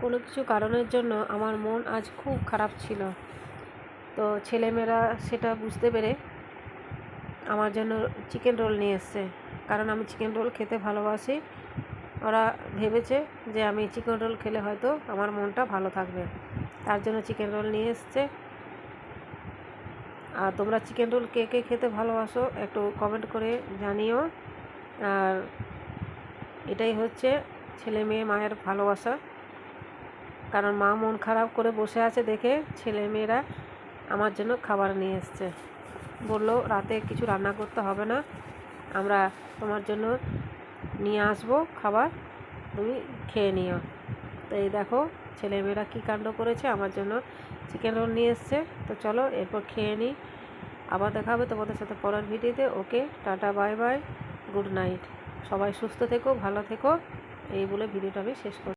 কোনো কিছু কারণের জন্য আমার মন আজ খুব খারাপ ছিল। তো ছেলেমেয়েরা সেটা বুঝতে পেরে আমার জন্য চিকেন রোল নিয়ে এসছে, কারণ আমি চিকেন রোল খেতে ভালোবাসি। ওরা ভেবেছে যে আমি চিকেন রোল খেলে হয়তো আমার মনটা ভালো থাকবে, তার জন্য চিকেন রোল নিয়ে এসছে। আর তোমরা চিকেন রোল কে কে খেতে ভালোবাসো একটু কমেন্ট করে জানিও। আর এটাই হচ্ছে ছেলে মেয়ে মায়ের ভালোবাসা, কারণ মা মন খারাপ করে বসে আছে দেখে ছেলেমেয়েরা আমার জন্য খাবার নিয়ে এসছে। বললো রাতে কিছু রান্না করতে হবে না, আমরা তোমার জন্য নিয়ে আসবো খাবার, তুমি খেয়ে নিও। তো এই দেখো ছেলেমেয়েরা কী কাণ্ড করেছে, আমার জন্য চিকেন রোল নিয়ে এসছে। তো চলো এরপর খেয়ে নিই, আবার দেখা হবে তোমাদের সাথে পরের ভিডিওতে। Okay, tata, bye bye, good night. সবাই সুস্থ থেকো, ভালো থেকো, এই বলে ভিডিওটা আমি শেষ করছি।